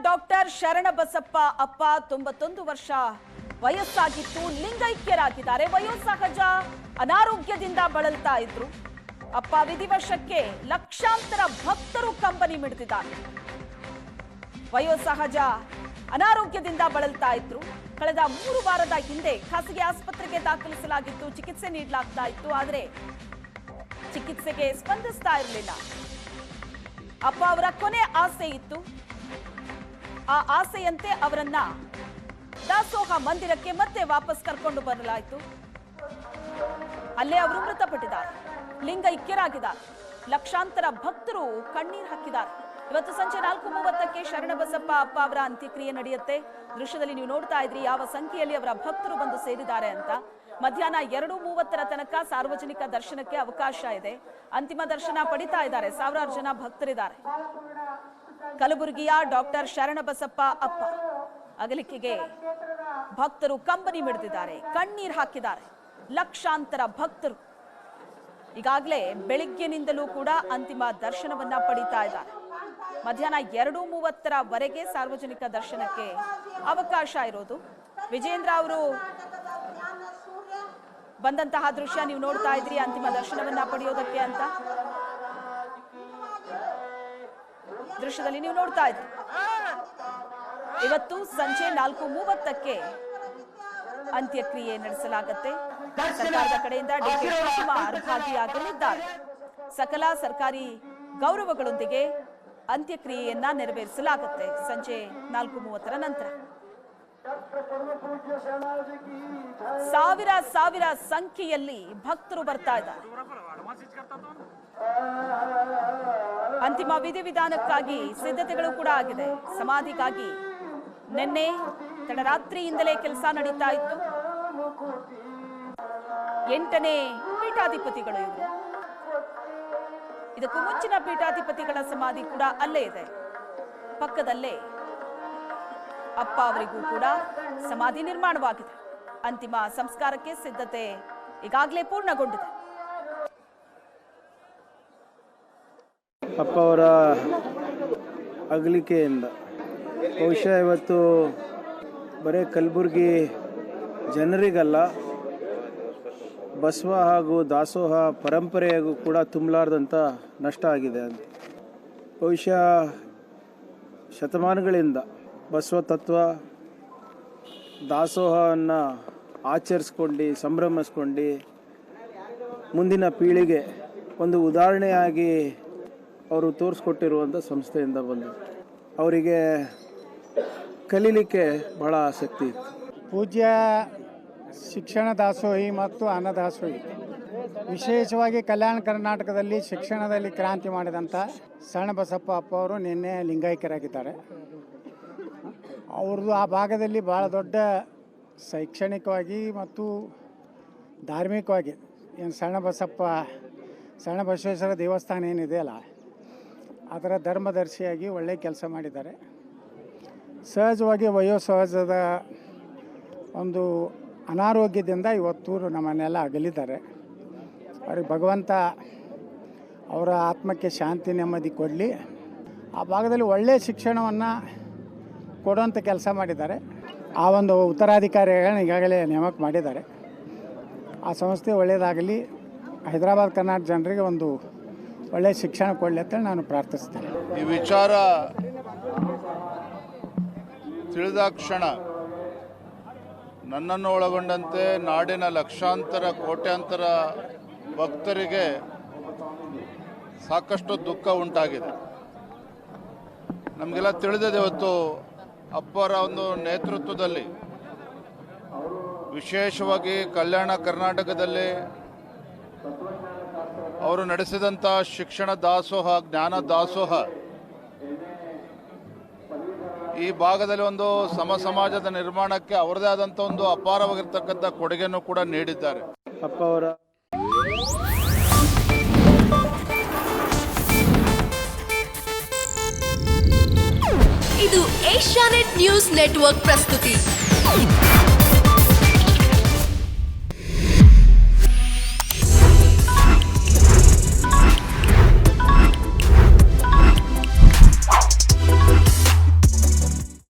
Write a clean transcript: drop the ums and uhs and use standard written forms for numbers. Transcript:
Doctor Sharanabasappa ಅಪ್ಪ 91 ವರ್ಷ ವಯಸ್ಸಾಗಿತ್ತು. ಲಿಂಗೈಕ್ಯರಾಗಿದ್ದಾರೆ. ವಯೋಸಹಜ ಅನಾರೋಗ್ಯದಿಂದ ಬಳಲ್ತಾ ಇದ್ರು. ಅಪ್ಪ ವಿಧಿವಶಕ್ಕೆ ಲಕ್ಷಾಂತರ ಭಕ್ತರು ಕಂಬನಿ ಮಿಡಿದಿದ್ದಾರೆ. ವಯೋಸಹಜ ಅನಾರೋಗ್ಯದಿಂದ ಬಳಲ್ತಾ ಇದ್ರು. ಕಳೆದ 3 ವಾರದ ಹಿಂದೆ ಖಾಸಗಿ ಆಸ್ಪತ್ರೆಗೆ ದಾಖಲಿಸಲಾಗಿತ್ತು. ಚಿಕಿತ್ಸೆ ನೀಡಲಾಗ್ತಾ ಇತ್ತು. ಆದರೆ ಚಿಕಿತ್ಸೆಗೆ ಸ್ಪಂದಿಸ್ತಾ ಇರಲಿಲ್ಲ. ಅಪ್ಪ ಅವರ ಕೊನೆ ಆಸೆ ಇತ್ತು. ಆ ಆಸೆಯಂತೆ ಅವರನ್ನ ದಾಸೋಹ ಮಂದಿರಕ್ಕೆ ಮತ್ತೆ ವಾಪಸ್ ಕರ್ಕೊಂಡು ಬರಲಾಯಿತು. ಅಲ್ಲೇ ಅವರು ಮೃತಪಟ್ಟಿದ್ದಾರೆ. ಲಿಂಗೈಕ್ಯರಾಗಿದ್ದಾರೆ. ಲಕ್ಷಾಂತರ ಭಕ್ತರು ಕಣ್ಣೀರು ಹಾಕಿದ್ದಾರೆ. ಇವತ್ತು ಸಂಜೆ 4:30ಕ್ಕೆ ಶರಣಬಸಪ್ಪ ಅಪ್ಪ ಅವರ ಅಂತ್ಯಕ್ರಿಯೆ ನಡೆಯುತ್ತೆ. ದೃಶ್ಯದಲ್ಲಿ ನೀವು ನೋಡ್ತಾ ಇದ್ರಿ ಯಾವ ಸಂಖ್ಯೆಯಲ್ಲಿ ಅವರ ಭಕ್ತರು ಬಂದು ಸೇರಿದ್ದಾರೆ ಅಂತ. ಮಧ್ಯಾಹ್ನ 2:30 ತನಕ ಸಾರ್ವಜನಿಕ ದರ್ಶನಕ್ಕೆ ಅವಕಾಶ ಇದೆ. ಅಂತಿಮ ದರ್ಶನ ಪಡಿತಾ ಇದ್ದಾರೆ. ಸಾವಿರಾರು ಜನ ಭಕ್ತರಿದ್ದಾರೆ. ಕಲಬುರಗಿಯ ಡಾಕ್ಟರ್ ಶರಣಬಸಪ್ಪ ಅಪ್ಪ ಅಗಲಿಕೆಗೆ ಭಕ್ತರು ಕಂಬನಿ ಮಿಡಿದಿದ್ದಾರೆ. ಕಣ್ಣೀರು ಹಾಕಿದ್ದಾರೆ. ಲಕ್ಷಾಂತರ ಭಕ್ತರು ಈಗಾಗಲೇ ಬೆಳಿಗ್ಗೆನಿಂದಲೂ ಕೂಡ ಅಂತಿಮ ದರ್ಶನವನ್ನ ಪಡಿತಾ ಇದ್ದಾರೆ. ಮಧ್ಯಾಹ್ನ 2:30ವರೆಗೆ ಸಾರ್ವಜನಿಕ ದರ್ಶನಕ್ಕೆ ಅವಕಾಶ ಇರೋದು. ವಿಜೇಂದ್ರ ಅವರು ಬಂದಂತಹ ದೃಶ್ಯ ನೀವು ನೋಡ್ತಾ ಇದ್ರಿ. ಅಂತಿಮ ದರ್ಶನವನ್ನ ಪಡೆಯೋದಕ್ಕೆ ಅಂತ ದೃಶ್ಯದಲ್ಲಿ ನೀವು ನೋಡ್ತಾ ಇದ್ರಿ. ಇವತ್ತು ಸಂಜೆ 4:30ಕ್ಕೆ ಅಂತ್ಯಕ್ರಿಯೆ ನಡೆಸಲಾಗುತ್ತೆ. ಸರ್ಕಾರದ ಕಡೆಯಿಂದ ಡಿಕೆ ಶಿವಕುಮಾರ್ ಭಾಗಿಯಾಗಲಿದ್ದಾರೆ. ಸಕಲ ಸರ್ಕಾರಿ ಗೌರವಗಳೊಂದಿಗೆ ಅಂತ್ಯಕ್ರಿಯೆಯನ್ನ ನೆರವೇರಿಸಲಾಗುತ್ತೆ ಸಂಜೆ 4:30 ನಂತರ. ಸಾವಿರ ಸಂಖ್ಯೆಯಲ್ಲಿ ಭಕ್ತರು ಬರ್ತಾ ಇದ್ದಾರೆ. ಅಂತಿಮ ವಿಧಿವಿಧಾನಕ್ಕಾಗಿ ಸಿದ್ಧತೆಗಳು ಕೂಡ ಆಗಿದೆ. ಸಮಾಧಿಗಾಗಿ ನಿನ್ನೆ ತಡರಾತ್ರಿಯಿಂದಲೇ ಕೆಲಸ ನಡೀತಾ ಇತ್ತು. 8ನೇ ಪೀಠಾಧಿಪತಿಗಳು ಇವರು. ಇದಕ್ಕೂ ಮುಂಚಿನ ಪೀಠಾಧಿಪತಿಗಳ ಸಮಾಧಿ ಕೂಡ ಅಲ್ಲೇ ಇದೆ. ಪಕ್ಕದಲ್ಲೇ ಅಪ್ಪ ಅವರಿಗೂ ಕೂಡ ಸಮಾಧಿ ನಿರ್ಮಾಣವಾಗಿದೆ. ಅಂತಿಮ ಸಂಸ್ಕಾರಕ್ಕೆ ಸಿದ್ಧತೆ ಈಗಾಗಲೇ ಪೂರ್ಣಗೊಂಡಿದೆ. ಅಪ್ಪ ಅವರ ಅಗಲಿಕೆಯಿಂದ ಬಹುಶಃ ಇವತ್ತು ಬರೀ ಕಲಬುರಗಿ ಜನರಿಗಲ್ಲ, ಬಸವ ಹಾಗೂ ದಾಸೋಹ ಪರಂಪರೆಗೂ ಕೂಡ ತುಂಬಲಾರ್ದಂಥ ನಷ್ಟ ಆಗಿದೆ ಅಂತ. ಬಹುಶಃ ಶತಮಾನಗಳಿಂದ ಬಸವ ತತ್ವ ದಾಸೋಹವನ್ನು ಆಚರಿಸ್ಕೊಂಡು ಸಂಭ್ರಮಿಸ್ಕೊಂಡು ಮುಂದಿನ ಪೀಳಿಗೆ ಒಂದು ಉದಾಹರಣೆಯಾಗಿ ಅವರು ತೋರಿಸ್ಕೊಟ್ಟಿರುವಂಥ ಸಂಸ್ಥೆಯಿಂದ ಬಂದು ಅವರಿಗೆ ಕಲೀಲಿಕ್ಕೆ ಬಹಳ ಆಸಕ್ತಿ ಇತ್ತು. ಪೂಜ್ಯ ಶಿಕ್ಷಣ ದಾಸೋಹಿ ಮತ್ತು ಅನ್ನದಾಸೋಹಿ, ವಿಶೇಷವಾಗಿ ಕಲ್ಯಾಣ ಕರ್ನಾಟಕದಲ್ಲಿ ಶಿಕ್ಷಣದಲ್ಲಿ ಕ್ರಾಂತಿ ಮಾಡಿದಂಥ ಶರಣಬಸಪ್ಪ ಅಪ್ಪ ಅವರು ನಿನ್ನೆ ಲಿಂಗೈಕ್ಯರಾಗಿದ್ದಾರೆ. ಅವ್ರದ್ದು ಆ ಭಾಗದಲ್ಲಿ ಭಾಳ ದೊಡ್ಡ ಶೈಕ್ಷಣಿಕವಾಗಿ ಮತ್ತು ಧಾರ್ಮಿಕವಾಗಿ ಏನು ಶರಣಬಸವೇಶ್ವರ ದೇವಸ್ಥಾನ ಏನಿದೆಯಲ್ಲ ಅದರ ಧರ್ಮದರ್ಶಿಯಾಗಿ ಒಳ್ಳೆಯ ಕೆಲಸ ಮಾಡಿದ್ದಾರೆ. ಸಹಜವಾಗಿ ವಯೋಸಹಜದ ಒಂದು ಅನಾರೋಗ್ಯದಿಂದ ಇವತ್ತು ನಮ್ಮನ್ನೆಲ್ಲ ಅಗಲಿದ್ದಾರೆ. ಅವ್ರಿಗೆ ಭಗವಂತ ಅವರ ಆತ್ಮಕ್ಕೆ ಶಾಂತಿ ನೆಮ್ಮದಿ ಕೊಡಲಿ. ಆ ಭಾಗದಲ್ಲಿ ಒಳ್ಳೆಯ ಶಿಕ್ಷಣವನ್ನು ಕೊಡುವಂಥ ಕೆಲಸ ಮಾಡಿದ್ದಾರೆ. ಆ ಒಂದು ಉತ್ತರಾಧಿಕಾರಿಗಳನ್ನ ಈಗಾಗಲೇ ನೇಮಕ ಮಾಡಿದ್ದಾರೆ. ಆ ಸಂಸ್ಥೆ ಒಳ್ಳೆಯದಾಗಲಿ, ಹೈದರಾಬಾದ್ ಕರ್ನಾಟಕ ಜನರಿಗೆ ಒಂದು ಒಳ್ಳೆಯ ಶಿಕ್ಷಣ ಕೊಡಲಿ ಅಂತೇಳಿ ನಾನು ಪ್ರಾರ್ಥಿಸ್ತೇನೆ. ಈ ವಿಚಾರ ತಿಳಿದ ಕ್ಷಣ ನನ್ನನ್ನು ಒಳಗೊಂಡಂತೆ ನಾಡಿನ ಲಕ್ಷಾಂತರ ಕೋಟ್ಯಾಂತರ ಭಕ್ತರಿಗೆ ಸಾಕಷ್ಟು ದುಃಖ ಉಂಟಾಗಿದೆ. ನಮಗೆಲ್ಲ ತಿಳಿದಿದೆ, ಇವತ್ತು ಅಪ್ಪರ ಒಂದು ನೇತೃತ್ವದಲ್ಲಿ ವಿಶೇಷವಾಗಿ ಕಲ್ಯಾಣ ಕರ್ನಾಟಕದಲ್ಲಿ ಅವರು ನಡೆಸಿದಂಥ ಶಿಕ್ಷಣ ದಾಸೋಹ, ಜ್ಞಾನ ದಾಸೋಹ ಈ ಭಾಗದಲ್ಲಿ ಒಂದು ಸಮಾಜದ ನಿರ್ಮಾಣಕ್ಕೆ ಅವರದೇ ಆದಂಥ ಒಂದು ಅಪಾರವಾಗಿರ್ತಕ್ಕಂಥ ಕೊಡುಗೆಯನ್ನು ಕೂಡ ನೀಡಿದ್ದಾರೆ. ಅಪ್ಪ ಅವರ ಇದು ಏಷ್ಯಾನೆಟ್ ನ್ಯೂಸ್ ನೆಟ್ವರ್ಕ್ ಪ್ರಸ್ತುತಿ.